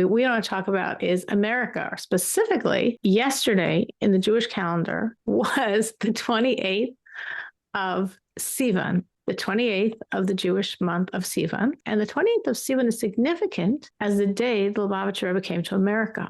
we want to talk about is America. Specifically, yesterday in the Jewish calendar was the 28th of Sivan, the 28th of the Jewish month of Sivan. And the 28th of Sivan is significant as the day the Lubavitcher Rebbe came to America.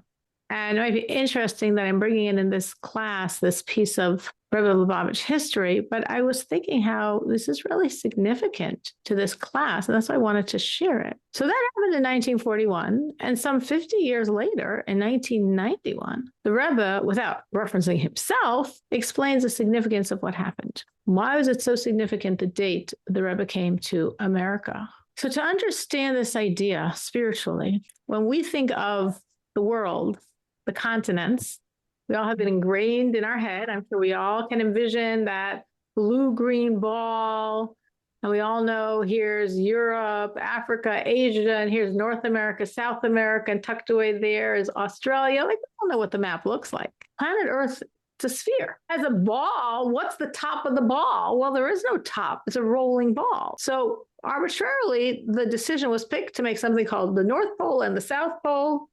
And it might be interesting that I'm bringing in this class, this piece of Rebbe Lubavitch history, but I was thinking how this is really significant to this class, and that's why I wanted to share it. So that happened in 1941, and some 50 years later, in 1991, the Rebbe, without referencing himself, explains the significance of what happened. Why was it so significant, the date the Rebbe came to America? So to understand this idea spiritually, when we think of the world, the continents, we all have it ingrained in our head. I'm sure we all can envision that blue-green ball. And we all know here's Europe, Africa, Asia, and here's North America, South America, and tucked away there is Australia. Like, we all know what the map looks like. Planet Earth, it's a sphere. As a ball, what's the top of the ball? Well, there is no top. It's a rolling ball. So arbitrarily, the decision was picked to make something called the North Pole and the South Pole.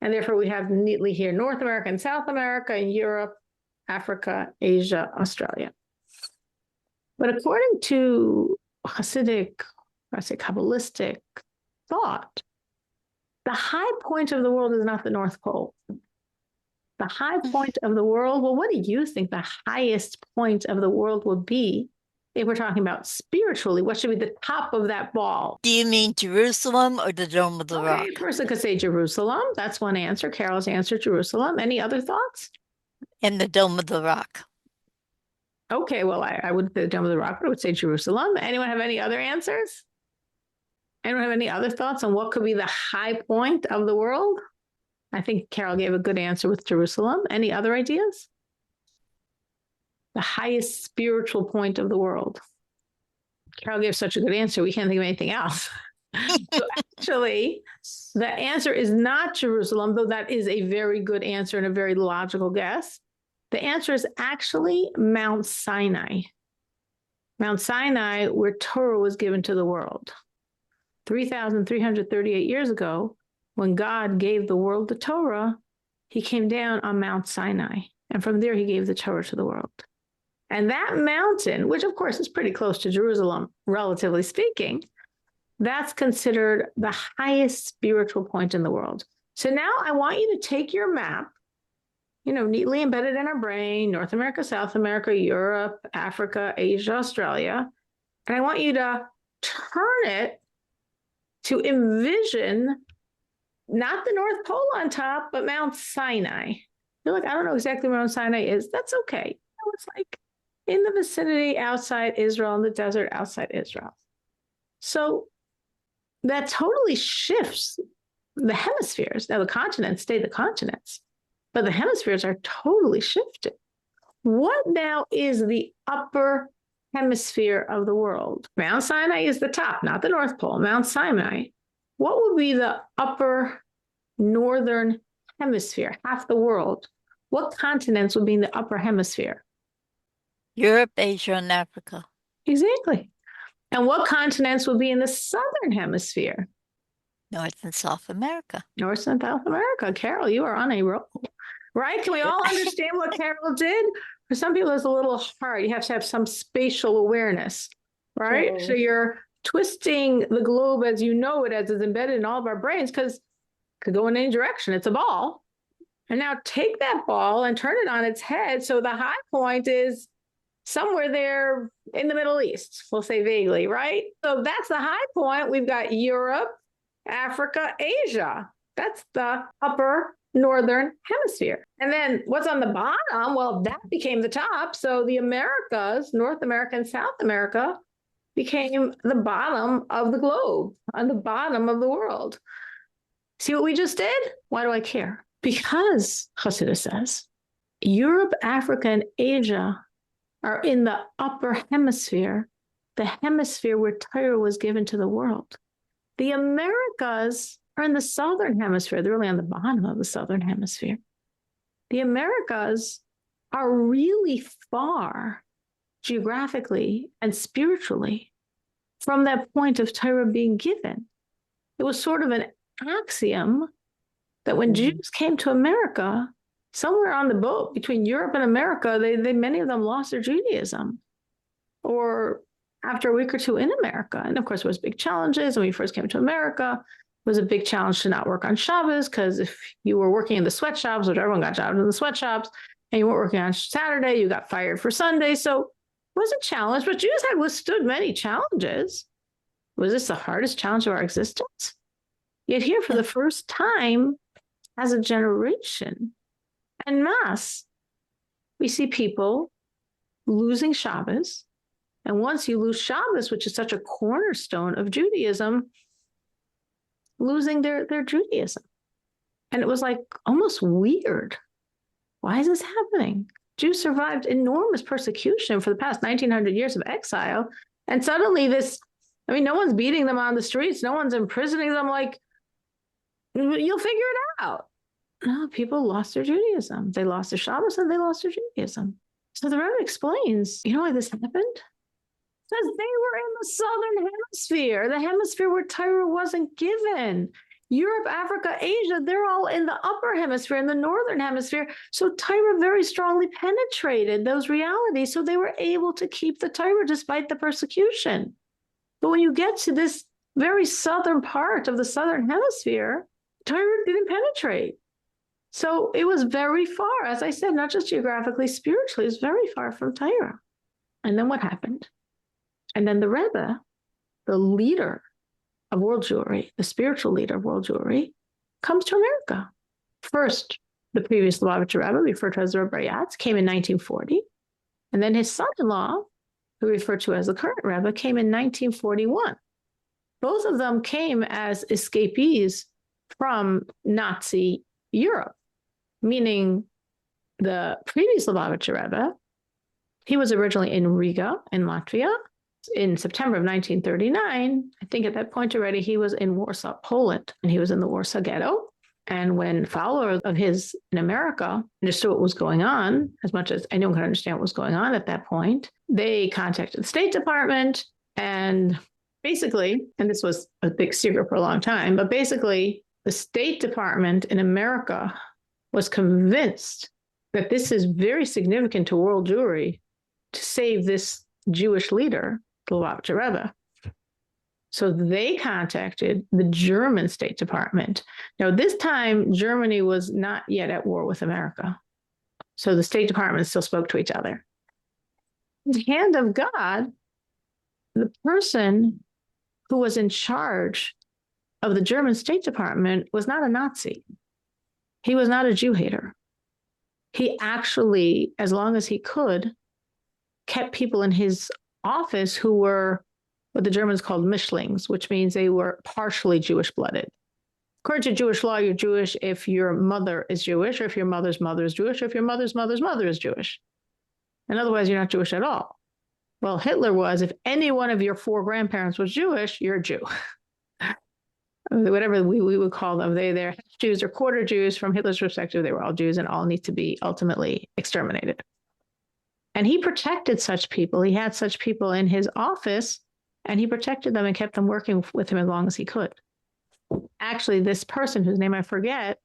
And therefore, we have neatly here North America and South America, and Europe, Africa, Asia, Australia. But according to Hasidic, I say Kabbalistic thought, the high point of the world is not the North Pole. The high point of the world, well, what do you think the highest point of the world would be if we're talking about spiritually? What should be the top of that ball? Do you mean Jerusalem or the Dome of the Rock? A person could say Jerusalem. That's one answer. Carol's answer, Jerusalem. Any other thoughts? And the Dome of the Rock. Okay, well, I wouldn't say the Dome of the Rock, but I would say Jerusalem. Anyone have any other answers? Anyone have any other thoughts on what could be the high point of the world? I think Carol gave a good answer with Jerusalem. Any other ideas? The highest spiritual point of the world. Carol gave such a good answer, we can't think of anything else. So actually, the answer is not Jerusalem, though that is a very good answer and a very logical guess. The answer is actually Mount Sinai. Mount Sinai, where Torah was given to the world. 3,338 years ago, when God gave the world the Torah, he came down on Mount Sinai. And from there, he gave the Torah to the world. And that mountain, which of course is pretty close to Jerusalem, relatively speaking, that's considered the highest spiritual point in the world. So now I want you to take your map, neatly embedded in our brain, North America, South America, Europe, Africa, Asia, Australia. And I want you to turn it to envision not the North Pole on top, but Mount Sinai. You're like, I don't know exactly where Mount Sinai is. That's okay. It's like in the vicinity outside Israel, in the desert outside Israel. So that totally shifts the hemispheres. Now, the continents stay the continents, but the hemispheres are totally shifted. What now is the upper hemisphere of the world? Mount Sinai is the top, not the North Pole, Mount Sinai. What would be the upper northern hemisphere, half the world? What continents would be in the upper hemisphere? Europe, Asia, and Africa. Exactly. And what continents would be in the southern hemisphere? North and South America. North and South America. Carol, you are on a roll, right? Can we all understand what Carol did? For some people, it's a little hard. You have to have some spatial awareness, right? Sure. So you're twisting the globe as you know it, as it's embedded in all of our brains, because it could go in any direction. It's a ball. And now take that ball and turn it on its head. So the high point is somewhere there in the Middle East, we'll say vaguely, right? So that's the high point. We've got Europe, Africa, Asia. That's the upper northern hemisphere. And then what's on the bottom? Well, that became the top. So the Americas, North America and South America, became the bottom of the globe, on the bottom of the world. See what we just did? Why do I care? Because, Hasidah says, Europe, Africa, and Asia are in the upper hemisphere, the hemisphere where Torah was given to the world. The Americas are in the southern hemisphere. They're really on the bottom of the southern hemisphere. The Americas are really far geographically and spiritually from that point of Torah being given. It was sort of an axiom that when Jews came to America, somewhere on the boat between Europe and America, they many of them lost their Judaism, or after a week or two in America. And of course, there was big challenges. When we first came to America, it was a big challenge to not work on Shabbos, because if you were working in the sweatshops, which everyone got jobs in the sweatshops, and you weren't working on Saturday, you got fired for Sunday. So it was a challenge, but Jews had withstood many challenges. Was this the hardest challenge of our existence? Yet here, for the first time as a generation, en masse, we see people losing Shabbos. And once you lose Shabbos, which is such a cornerstone of Judaism, losing their Judaism. And it was like almost weird. Why is this happening? Jews survived enormous persecution for the past 1900 years of exile. And suddenly no one's beating them on the streets. No one's imprisoning them. Like, you'll figure it out. No, people lost their Judaism. They lost their Shabbos and they lost their Judaism. So the Rebbe explains, you know why this happened? Because they were in the southern hemisphere, the hemisphere where Torah wasn't given. Europe, Africa, Asia, they're all in the upper hemisphere, in the northern hemisphere. So Torah very strongly penetrated those realities. So they were able to keep the Torah despite the persecution. But when you get to this very southern part of the southern hemisphere, Torah didn't penetrate. So it was very far, as I said, not just geographically, spiritually, it was very far from Torah. And then what happened? And then the Rebbe, the leader of world Jewry, the spiritual leader of world Jewry, comes to America. First, the previous Lubavitcher Rebbe, referred to as the Rebbe Yatz, came in 1940. And then his son-in-law, who referred to as the current Rebbe, came in 1941. Both of them came as escapees from Nazi Europe, meaning the previous Lubavitcher Rebbe, he was originally in Riga in Latvia. In September of 1939, I think at that point already, he was in Warsaw, Poland, and he was in the Warsaw Ghetto. And when followers of his in America understood what was going on, as much as anyone could understand what was going on at that point, they contacted the State Department. And basically, and this was a big secret for a long time, but basically, the State Department in America was convinced that this is very significant to world Jewry to save this Jewish leader, the Lubavitcher Rebbe. So they contacted the German State Department. Now, this time, Germany was not yet at war with America. So the State Department still spoke to each other. The hand of God, the person who was in charge of the German State Department was not a Nazi. He was not a Jew hater. He actually, as long as he could, kept people in his office who were what the Germans called Mischlings, which means they were partially Jewish-blooded. According to Jewish law, you're Jewish if your mother is Jewish, or if your mother's mother is Jewish, or if your mother's mother's mother is Jewish. And otherwise, you're not Jewish at all. Well, Hitler was, if any one of your 4 grandparents was Jewish, you're a Jew. Whatever we would call them, they're half Jews or quarter Jews. From Hitler's perspective, they were all Jews and all need to be ultimately exterminated. And he protected such people. He had such people in his office, and he protected them and kept them working with him as long as he could. Actually, this person, whose name I forget,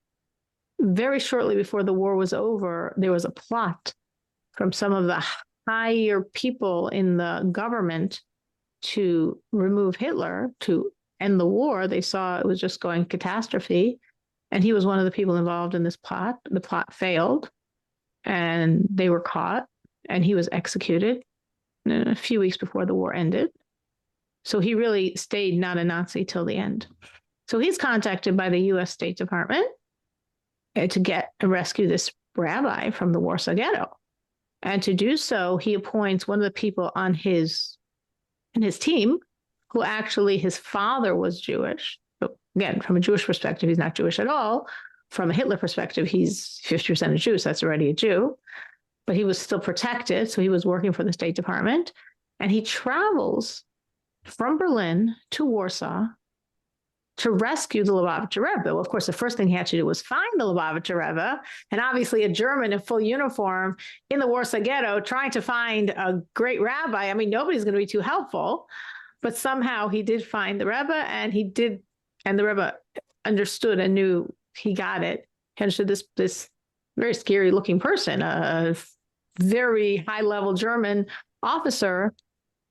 very shortly before the war was over, there was a plot from some of the higher people in the government to remove Hitler, to end the war. They saw it was just going catastrophe. And he was one of the people involved in this plot. The plot failed, and they were caught, and he was executed a few weeks before the war ended. So he really stayed not a Nazi till the end. So he's contacted by the U.S. State Department to get and rescue this rabbi from the Warsaw Ghetto. And to do so, he appoints one of the people on his team, who actually his father was Jewish. But again, from a Jewish perspective, he's not Jewish at all. From a Hitler perspective, he's 50% a Jew, so that's already a Jew. But he was still protected, so he was working for the State Department. And he travels from Berlin to Warsaw to rescue the Lubavitcher Rebbe. Well, of course, the first thing he had to do was find the Lubavitcher Rebbe, and obviously a German in full uniform in the Warsaw Ghetto trying to find a great rabbi. I mean, nobody's going to be too helpful, but somehow he did find the Rebbe, and the Rebbe understood and knew he got it. He understood this very scary looking person, a very high level German officer,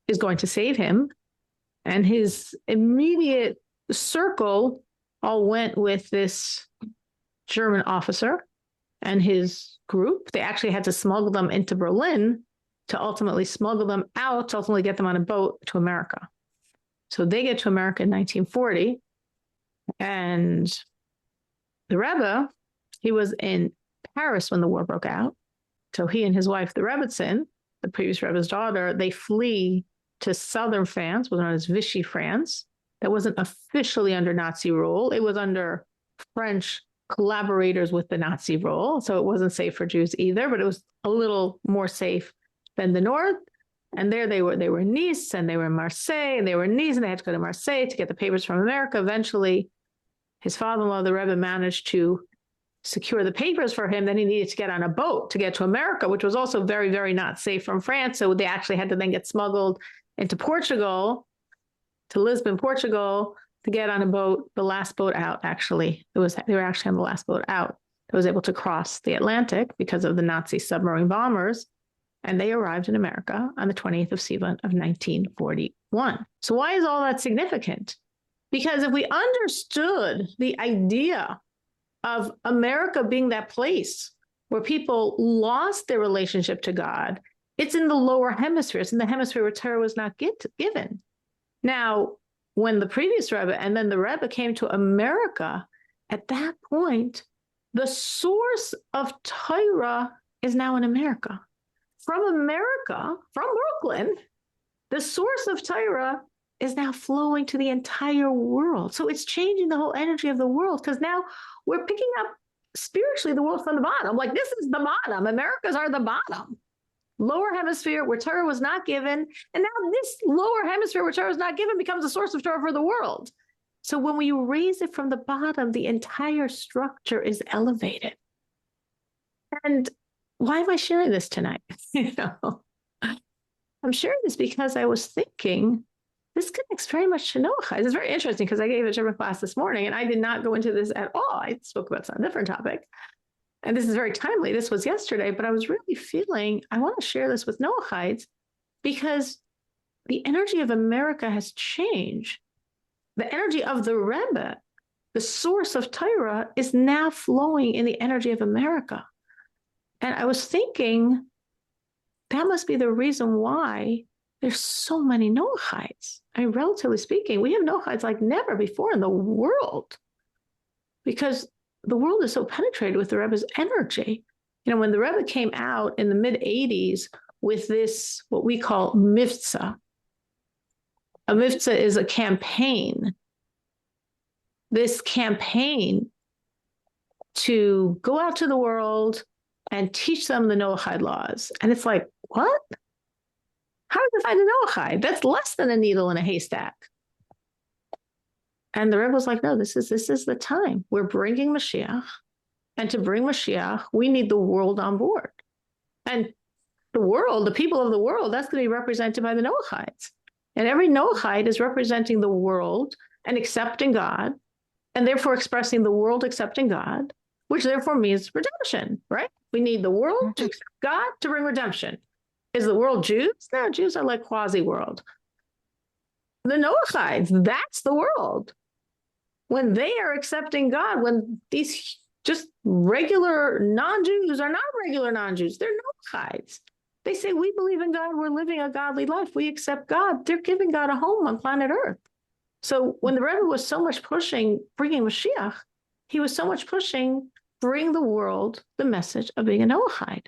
is going to save him. And his immediate circle all went with this German officer and his group. They actually had to smuggle them into Berlin to ultimately smuggle them out, to ultimately get them on a boat to America. So they get to America in 1940. And the Rebbe, he was in Paris when the war broke out. So he and his wife, the Rebbetzin, the previous Rebbe's daughter, they flee to southern France, was known as Vichy France. That wasn't officially under Nazi rule. It was under French collaborators with the Nazi rule. So it wasn't safe for Jews either, but it was a little more safe than the north. And there they were in Nice, and they were in Marseille, and they were in Nice, and they had to go to Marseille to get the papers from America. Eventually, his father-in-law, the Rebbe, managed to secure the papers for him. Then he needed to get on a boat to get to America, which was also very, very not safe from France. So they actually had to then get smuggled into Portugal, to Lisbon, Portugal, to get on a boat, the last boat out, actually. They were actually on the last boat out that was able to cross the Atlantic because of the Nazi submarine bombers. And they arrived in America on the 20th of Sivan of 1941. So why is all that significant? Because if we understood the idea of America being that place where people lost their relationship to God, it's in the lower hemisphere. It's in the hemisphere where Torah was not given. Now, when the previous Rebbe and then the Rebbe came to America, at that point, the source of Torah is now in America. From America, from Brooklyn, the source of Torah is now flowing to the entire world. So it's changing the whole energy of the world, because now we're picking up spiritually the world from the bottom. Like, this is the bottom. Americas are the bottom. Lower hemisphere where Torah was not given. And now this lower hemisphere where Torah was not given becomes a source of Torah for the world. So when we raise it from the bottom, the entire structure is elevated. And why am I sharing this tonight? I'm sharing this because I was thinking this connects very much to Noahide. It's very interesting because I gave a German class this morning and I did not go into this at all. I spoke about some different topic. And this is very timely. This was yesterday, but I was really feeling I want to share this with Noahides because the energy of America has changed. The energy of the Rebbe, the source of Torah, is now flowing in the energy of America. And I was thinking that must be the reason why there's so many Noahides. I mean, relatively speaking, we have Noahides like never before in the world because the world is so penetrated with the Rebbe's energy. You know, when the Rebbe came out in the mid-'80s with this, what we call mivtza. A mivtza is a campaign. This campaign to go out to the world and teach them the Noahide laws. And it's like, what? How do you find a Noahide? That's less than a needle in a haystack. And the Rebbe was like, no, this is the time. We're bringing Mashiach. And to bring Mashiach, we need the world on board. And the world, the people of the world, that's going to be represented by the Noahides. And every Noahide is representing the world and accepting God, and therefore expressing the world accepting God, which therefore means redemption, right? We need the world to accept God to bring redemption. Is the world Jews? No, Jews are like quasi-world. The Noahides, that's the world. When they are accepting God, when these just regular non-Jews are not regular non-Jews, they're Noahides. They say, we believe in God, we're living a godly life, we accept God. They're giving God a home on planet Earth. So when the Rebbe was so much pushing bringing Mashiach, he was so much pushing bring the world the message of being a Noahide.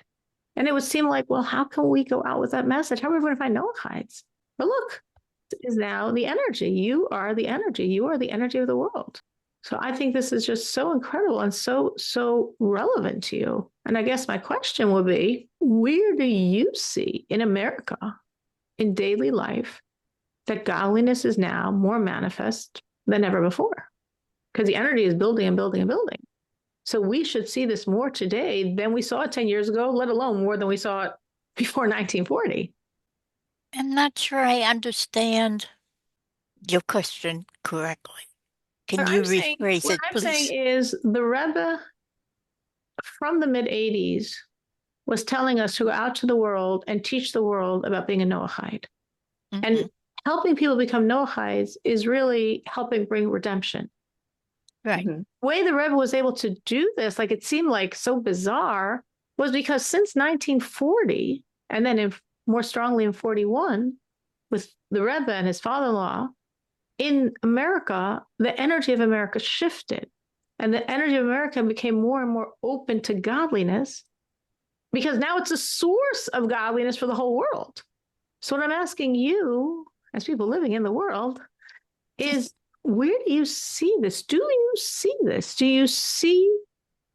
And it would seem like, well, how can we go out with that message? How are we going to find Noahides? But look, is now the energy. You are the energy. You are the energy of the world. So I think this is just so incredible and so relevant to you. And I guess my question would be, where do you see in America, in daily life, that godliness is now more manifest than ever before? Because the energy is building and building and building. So we should see this more today than we saw it 10 years ago, let alone more than we saw it before 1940. I'm not sure I understand your question correctly. Can you rephrase What it, I'm saying please? is the Rebbe from the mid 80s was telling us to go out to the world and teach the world about being a Noahide. Mm-hmm. And helping people become Noahides is really helping bring redemption. Right. The way the Rebbe was able to do this, like it seemed like so bizarre, was because since 1940, and then more strongly in 41, with the Rebbe and his father-in-law, in America, the energy of America shifted. And the energy of America became more and more open to godliness because now it's a source of godliness for the whole world. So, what I'm asking you, as people living in the world, is where do you see this? Do you see this? Do you see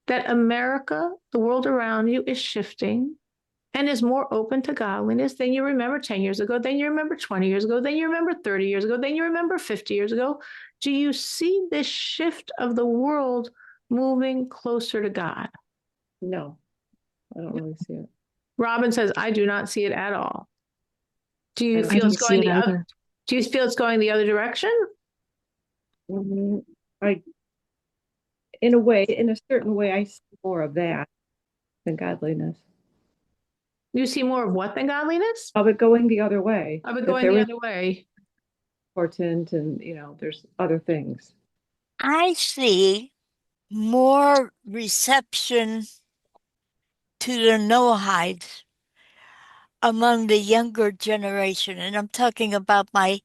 that America, the world around you, is shifting and is more open to godliness than you remember 10 years ago, than you remember 20 years ago, than you remember 30 years ago, than you remember 50 years ago? Do you see this shift of the world moving closer to God? No, I don't really see it. Robin says, I do not see it at all. Do you I feel don't it's see going it the other? either. Do you feel it's going the other direction? I, in a way, in a certain way, I see more of that than godliness. You see more of what than godliness? Of it going the other way. Of it That going there the is other way. important and, there's other things. I see more reception to the Noahide among the younger generation, and I'm talking about my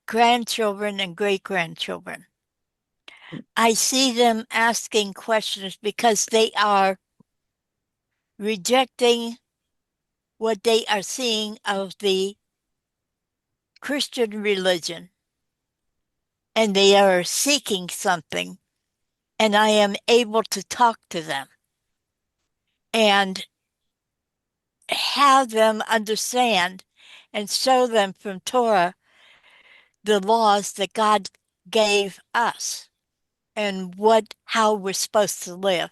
grandchildren and great-grandchildren. I see them asking questions because they are rejecting what they are seeing of the Christian religion, and they are seeking something, and I am able to talk to them and have them understand and show them from Torah the laws that God gave us and how we're supposed to live.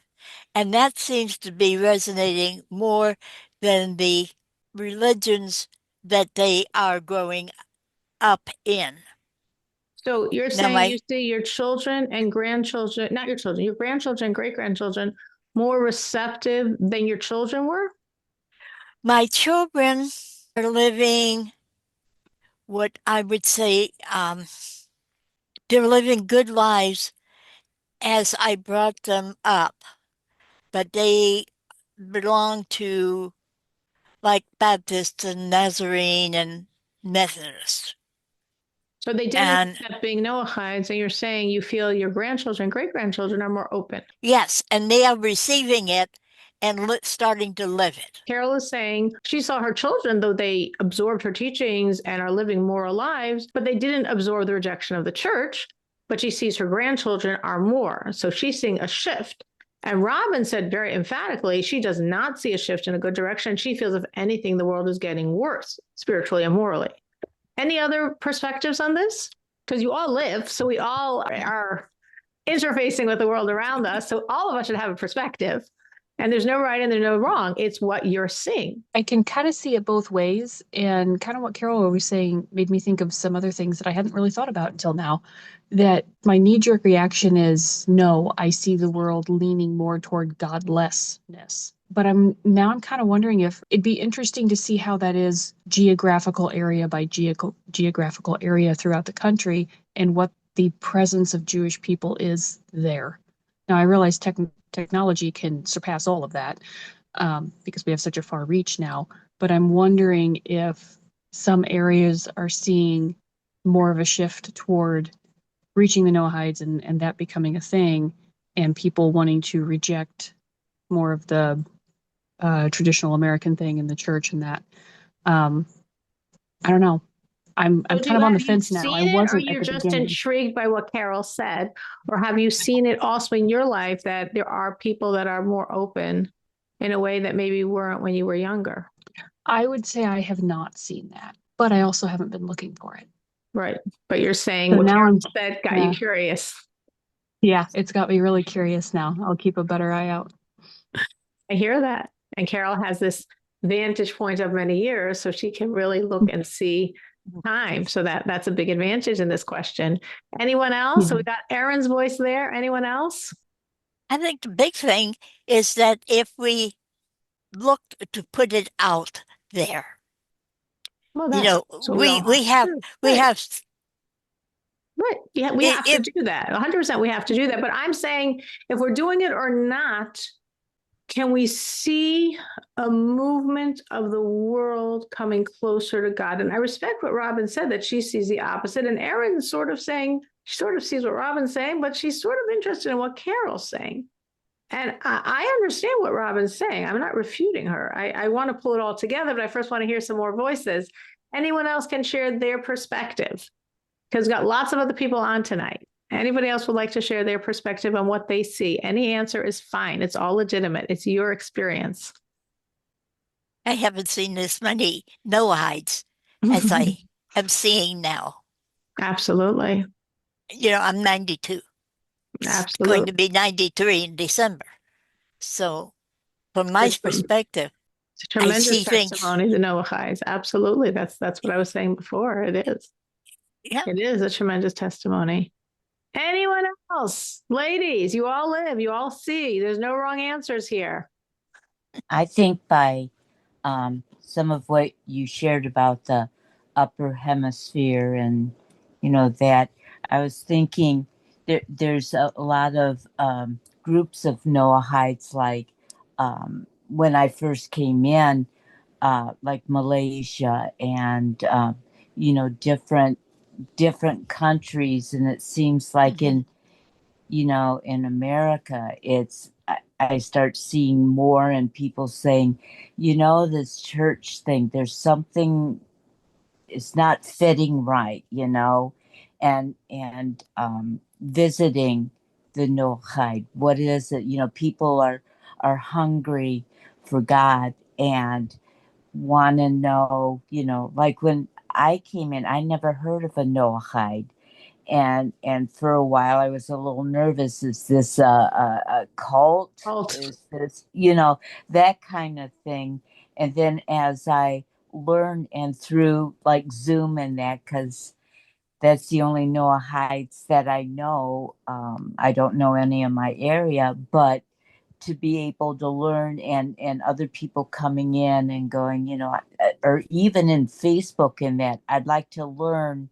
And that seems to be resonating more than the religions that they are growing up in. So you're Now, saying you see your children and grandchildren, not your children, your grandchildren, great grandchildren, more receptive than your children were? my children are living what I would say, they're living good lives as I brought them up, but they belong to like Baptist and Nazarene and Methodist. So they didn't And accept being Noahides, and you're saying you feel your grandchildren, great grandchildren are more open. yes, and they are receiving it and starting to live it. Carol is saying she saw her children, though they absorbed her teachings and are living moral lives, but they didn't absorb the rejection of the church. But she sees her grandchildren are more. So she's seeing a shift. And Robin said very emphatically, she does not see a shift in a good direction. She feels, if anything, the world is getting worse spiritually and morally. Any other perspectives on this? Because you all live, so we all are interfacing with the world around us. So all of us should have a perspective. And there's no right and there's no wrong. It's what you're seeing. I can kind of see it both ways. And kind of what Carol was saying made me think of some other things that I hadn't really thought about until now. That my knee-jerk reaction is no, I see the world leaning more toward godlessness. But I'm kind of wondering if it'd be interesting to see how that is geographical area by geographical area throughout the country and what the presence of Jewish people is there. Now, I realize technology can surpass all of that because we have such a far reach now. But I'm wondering if some areas are seeing more of a shift toward reaching the Noahides and that becoming a thing, and people wanting to reject more of the traditional American thing in the church and that. I don't know. I'm So kind of on the have you fence now. I seen it, or wasn't at you're the just beginning. intrigued by what Carol said? Or have you seen it also in your life that there are people that are more open in a way that maybe weren't when you were younger? I would say I have not seen that, but I also haven't been looking for it. Right. But you're saying So what now Carol said got you yeah. curious. Yeah, it's got me really curious now. I'll keep a better eye out. I hear that. And Carol has this vantage point of many years, so she can really look and see time. So that's a big advantage in this question. Anyone else? Yeah. So we got Erin's voice there. Anyone else? I think the big thing is that if we look to put it out there, Well, you know, that's what we all have to do. we Right. have Right. Yeah, we have to it, do that. 100% we have to do that. But I'm saying if we're doing it or not, can we see a movement of the world coming closer to God? And I respect what Robin said, that she sees the opposite. And Erin's sort of saying, she sort of sees what Robin's saying, but she's sort of interested in what Carol's saying. And I understand what Robin's saying. I'm not refuting her. I want to pull it all together, but I first want to hear some more voices. Anyone else can share their perspective? Because we've got lots of other people on tonight. Anybody else would like to share their perspective on what they see? Any answer is fine. It's all legitimate. It's your experience. I haven't seen as many Noahides as I am seeing now. Absolutely. You know, I'm 92. It's going to Absolutely. be 93 in December. So from my It's perspective, a I tremendous see things. testimony, the Noahides. Absolutely. That's what I was saying before. It is. Yeah. It is a tremendous testimony. Anyone else? Ladies, you all live, you all see. There's no wrong answers here. I think by some of what you shared about the upper hemisphere and, that I was thinking there's a lot of groups of Noahides, like when I first came in, like Malaysia and, different countries. And it seems like in America, I start seeing more and people saying, this church thing, there's something, it's not fitting right, and visiting the Noahide. What is it? People are hungry for God and want to know, like when I came in, I never heard of a Noahide, and for a while I was a little nervous. Is this a cult? Is this that kind of thing? And then as I learned, and through like Zoom and that, because that's the only Noahides that I know. I don't know any in my area, but to be able to learn, and other people coming in and going, or even in Facebook, and that I'd like to learn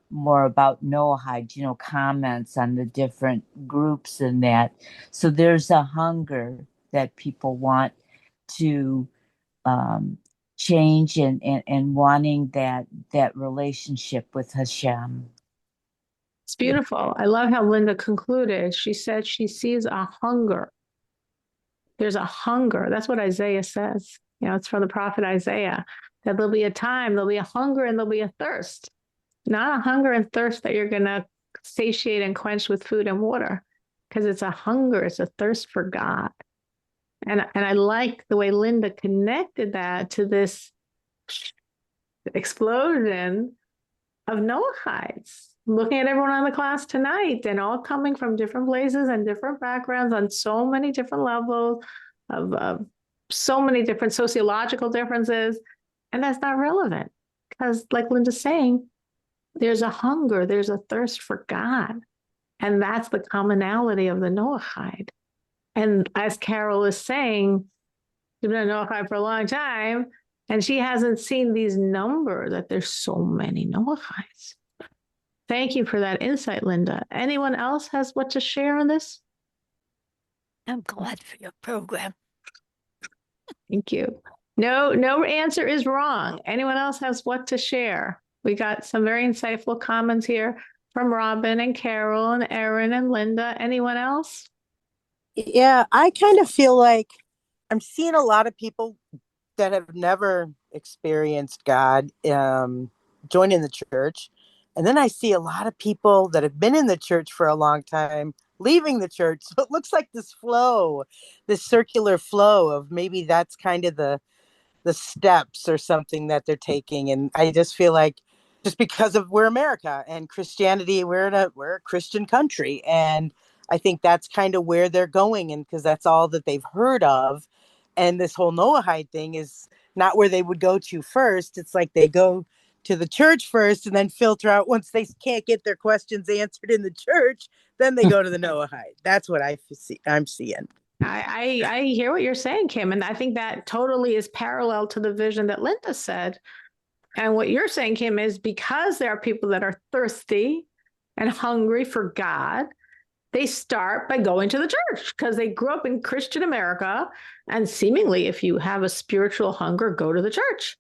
more about Noahide, comments on the different groups and that. So there's a hunger that people want to change, and wanting that relationship with Hashem. It's beautiful. I love how Linda concluded. She said she sees a hunger. There's a hunger. That's what Isaiah says. It's from the prophet Isaiah, that there'll be a time, there'll be a hunger and there'll be a thirst. Not a hunger and thirst that you're going to satiate and quench with food and water, because it's a hunger, it's a thirst for God. And I like the way Linda connected that to this explosion of Noahides. Looking at everyone on the class tonight, and all coming from different places and different backgrounds on so many different levels of so many different sociological differences. And that's not relevant, because like Linda's saying, there's a hunger, there's a thirst for God. And that's the commonality of the Noahide. And as Carol is saying, she's been a Noahide for a long time, and she hasn't seen these numbers, that there's so many Noahides. Thank you for that insight, Linda. Anyone else has what to share on this? I'm glad for your program. Thank you. No answer is wrong. Anyone else has what to share? We got some very insightful comments here from Robin and Carol and Erin and Linda. Anyone else? Yeah, I kind of feel like I'm seeing a lot of people that have never experienced God joining the church. And then I see a lot of people that have been in the church for a long time leaving the church. So it looks like this flow, this circular flow of maybe that's kind of the steps or something that they're taking. And I just feel like just because of we're America and Christianity, we're a Christian country. And I think that's kind of where they're going, and because that's all that they've heard of. And this whole Noahide thing is not where they would go to first. It's like they go to the church first and then filter out once they can't get their questions answered in the church, then they go to the Noahide. That's what I'm seeing. I hear what you're saying, Kim, and I think that totally is parallel to the vision that Linda said. And what you're saying, Kim, is because there are people that are thirsty and hungry for God, they start by going to the church because they grew up in Christian America. And seemingly, if you have a spiritual hunger, go to the church.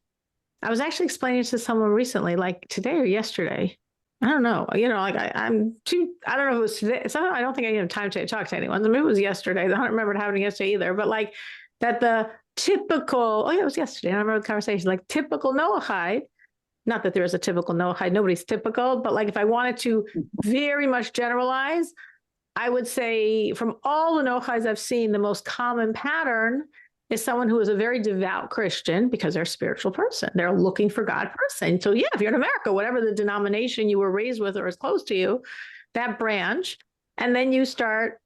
I was actually explaining to someone recently, like today or yesterday. I don't know. Like I don't know if it was today. So I don't think I have time to talk to anyone. Maybe it was yesterday. I don't remember it happening yesterday either. But like that the typical, it was yesterday. I remember the conversation, like typical Noahide. Not that there is a typical Noahide. Nobody's typical. But like if I wanted to very much generalize, I would say from all the Noahides I've seen, the most common pattern is someone who is a very devout Christian because they're a spiritual person. They're looking for God person. So yeah, if you're in America, whatever the denomination you were raised with or is close to you, that branch, and then you start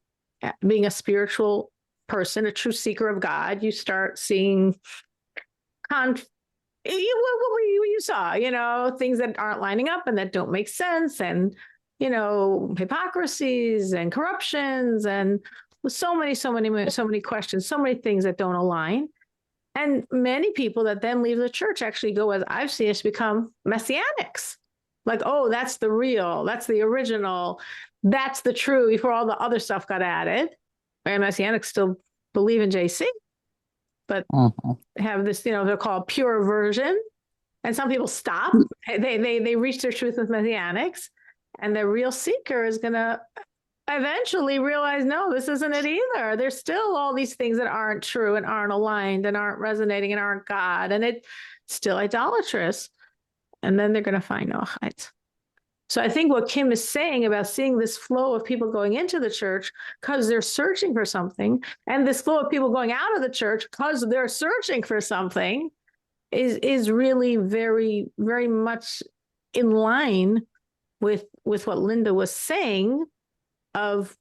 being a spiritual person, a true seeker of God, you start seeing what you saw, things that aren't lining up and that don't make sense, and hypocrisies and corruptions and so many questions, so many things that don't align. And many people that then leave the church actually go, as I've seen, to become messianics. Like, oh, that's the real, that's the original, that's the true before all the other stuff got added. And messianics still believe in JC, but have this, they're called pure version. And some people stop. They reach their truth with messianics. And the real seeker is going to eventually realize, no, this isn't it either. There's still all these things that aren't true and aren't aligned and aren't resonating and aren't God. And it's still idolatrous. And then they're going to find Noahides. So I think what Kim is saying about seeing this flow of people going into the church because they're searching for something, and this flow of people going out of the church because they're searching for something is really very, very much in line with what Linda was saying of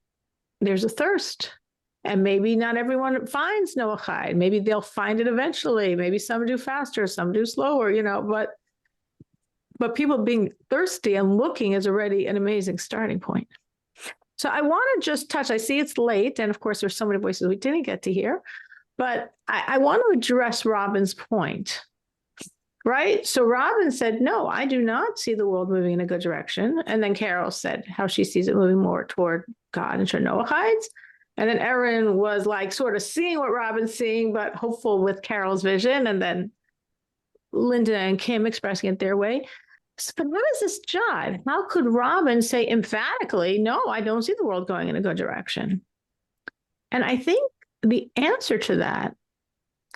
there's a thirst, and maybe not everyone finds Noahide. Maybe they'll find it eventually. Maybe some do faster, some do slower, but people being thirsty and looking is already an amazing starting point. So I want to just touch, I see it's late, and of course there's so many voices we didn't get to hear, but I want to address Robin's point. Right? So Robin said, no, I do not see the world moving in a good direction. And then Carol said how she sees it moving more toward God and toward Noahides. And then Erin was like sort of seeing what Robin's seeing, but hopeful with Carol's vision. And then Linda and Kim expressing it their way. But how does this jive? How could Robin say emphatically, no, I don't see the world going in a good direction? And I think the answer to that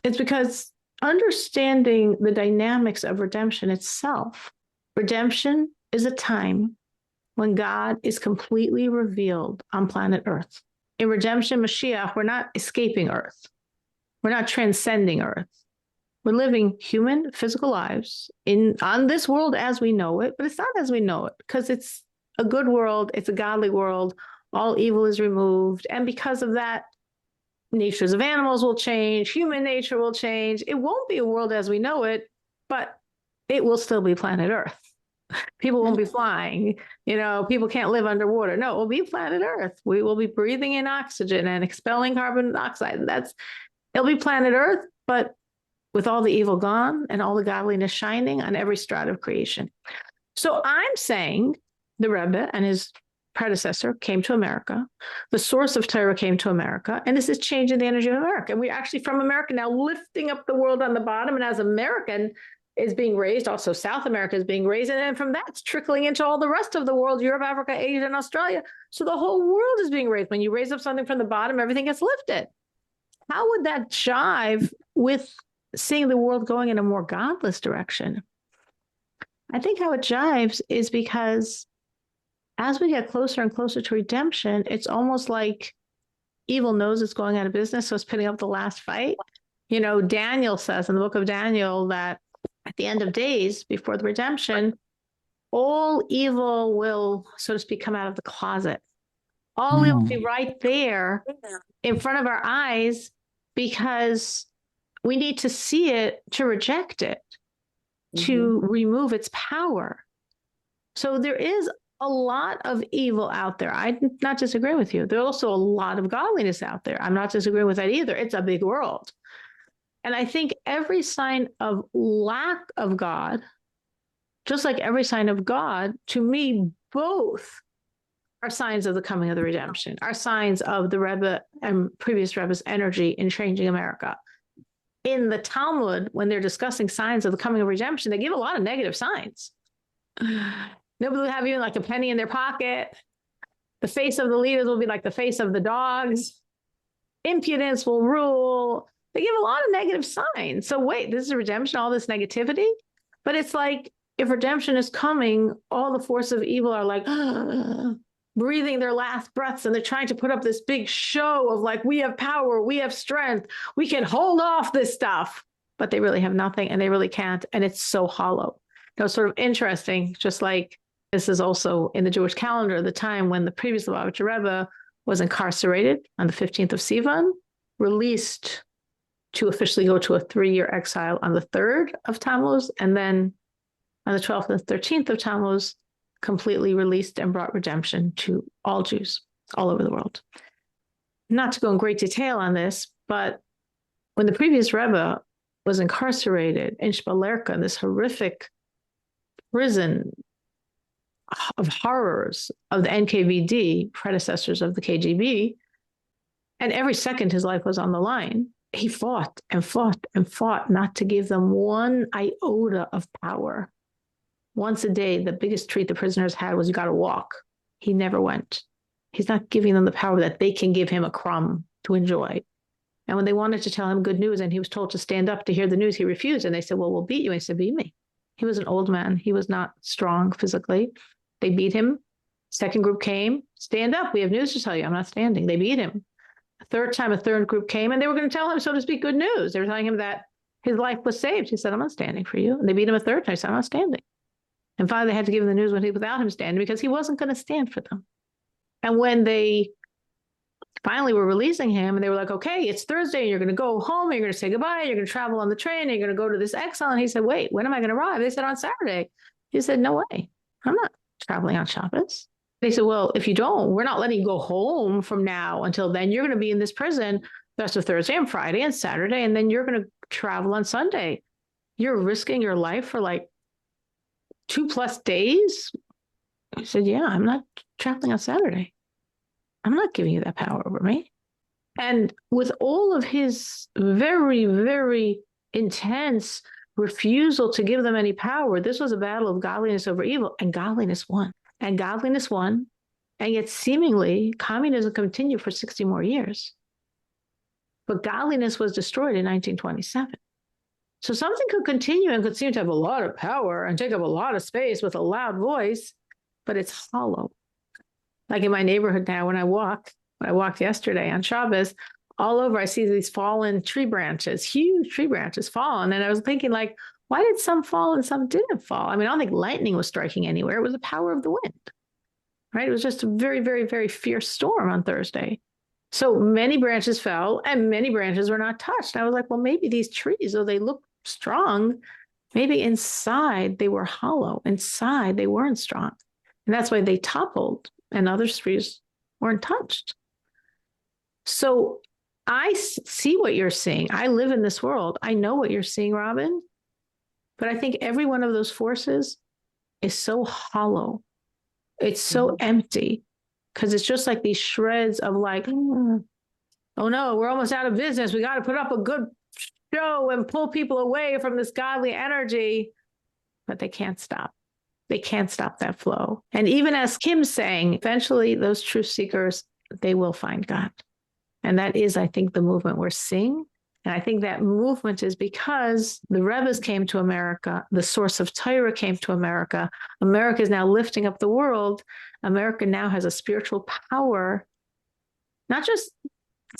is because understanding the dynamics of redemption itself. Redemption is a time when God is completely revealed on planet Earth. In redemption, Mashiach, we're not escaping Earth. We're not transcending Earth. We're living human, physical lives on this world as we know it, but it's not as we know it because it's a good world. It's a godly world. All evil is removed. And because of that, natures of animals will change, human nature will change. It won't be a world as we know it, but it will still be planet Earth. People won't be flying, people can't live underwater. No, it will be planet Earth. We will be breathing in oxygen and expelling carbon dioxide. It'll be planet Earth, but with all the evil gone and all the godliness shining on every strata of creation. So I'm saying the Rebbe and his predecessor came to America. The source of Torah came to America, and this is changing the energy of America. And we're actually from America now lifting up the world on the bottom. And as American is being raised, also South America is being raised. And then from that, it's trickling into all the rest of the world, Europe, Africa, Asia, and Australia. So the whole world is being raised. When you raise up something from the bottom, everything gets lifted. How would that jive with seeing the world going in a more godless direction? I think how it jives is because as we get closer and closer to redemption, it's almost like evil knows it's going out of business, so it's putting up the last fight. Daniel says in the book of Daniel that at the end of days, before the redemption, all evil will, so to speak, come out of the closet. All evil will be right there in front of our eyes because we need to see it to reject it. to remove its power. So there is a lot of evil out there. I'm not disagreeing with you. There's also a lot of godliness out there. I'm not disagreeing with that either. It's a big world. And I think every sign of lack of God, just like every sign of God, to me, both are signs of the coming of the redemption, are signs of the Rebbe and previous Rebbe's energy in changing America. In the Talmud, when they're discussing signs of the coming of redemption, they give a lot of negative signs. Nobody will have even like a penny in their pocket. The face of the leaders will be like the face of the dogs. Impudence will rule. They give a lot of negative signs. So wait, this is redemption, all this negativity? But it's like, if redemption is coming, all the forces of evil are like, breathing their last breaths, and they're trying to put up this big show of like, we have power, we have strength, we can hold off this stuff. But they really have nothing, and they really can't. And it's so hollow. It's sort of interesting, just like this is also in the Jewish calendar, the time when the previous Lubavitcher Rebbe was incarcerated on the 15th of Sivan, released to officially go to a 3-year exile on the 3rd of Tammuz, and then on the 12th and 13th of Tammuz, completely released and brought redemption to all Jews all over the world. Not to go in great detail on this, but when the previous Rebbe was incarcerated in Shpalerka, in this horrific prison of horrors of the NKVD, predecessors of the KGB, and every second his life was on the line, he fought and fought and fought not to give them one iota of power. Once a day, the biggest treat the prisoners had was you got to walk. He never went. He's not giving them the power that they can give him a crumb to enjoy. And when they wanted to tell him good news and he was told to stand up to hear the news, he refused. And they said, well, we'll beat you. And he said, beat me. He was an old man. He was not strong physically. They beat him. Second group came. Stand up. We have news to tell you. I'm not standing. They beat him. A third time, a third group came, and they were going to tell him, so to speak, good news. They were telling him that his life was saved. He said, I'm not standing for you. And they beat him a third time. He said, I'm not standing. And finally, they had to give him the news without him standing, because he wasn't going to stand for them. And when they finally were releasing him, and they were like, okay, it's Thursday, and you're going to go home, and you're going to say goodbye, you're going to travel on the train, and you're going to go to this exile. And he said, wait, when am I going to arrive? They said, on Saturday. He said, no way. I'm not traveling on Shabbos. They said, well, if you don't, we're not letting you go home from now until then. You're going to be in this prison the rest of Thursday and Friday and Saturday, and then you're going to travel on Sunday. You're risking your life for like 2+ days? I said, yeah, I'm not traveling on Saturday. I'm not giving you that power over me. And with all of his very, very intense refusal to give them any power, this was a battle of godliness over evil, and godliness won. And godliness won, and yet seemingly communism continued for 60 more years. But godliness was destroyed in 1927. So something could continue and could seem to have a lot of power and take up a lot of space with a loud voice, but it's hollow. Like in my neighborhood now, when I walked yesterday on Shabbos, all over I see these fallen tree branches, huge tree branches fallen. And I was thinking, like, why did some fall and some didn't fall? I mean, I don't think lightning was striking anywhere. It was the power of the wind, right? It was just a very, very, very fierce storm on Thursday. So many branches fell and many branches were not touched. And I was like, well, maybe these trees, though they look strong, maybe inside they were hollow. Inside they weren't strong. And that's why they toppled and other trees weren't touched. So I see what you're seeing. I live in this world. I know what you're seeing, Robin. But I think every one of those forces is so hollow. It's so empty, because it's just like these shreds of like, oh no, we're almost out of business. We got to put up a good show and pull people away from this godly energy. But they can't stop. They can't stop that flow. And even as Kim's saying, eventually those truth seekers, they will find God. And that is, I think, the movement we're seeing. And I think that movement is because the Rebbe's came to America, the source of Torah came to America. America is now lifting up the world. America now has a spiritual power, not just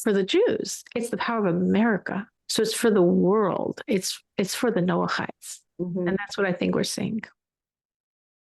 for the Jews, it's the power of America. So it's for the world. It's for the Noahides. And that's what I think we're seeing.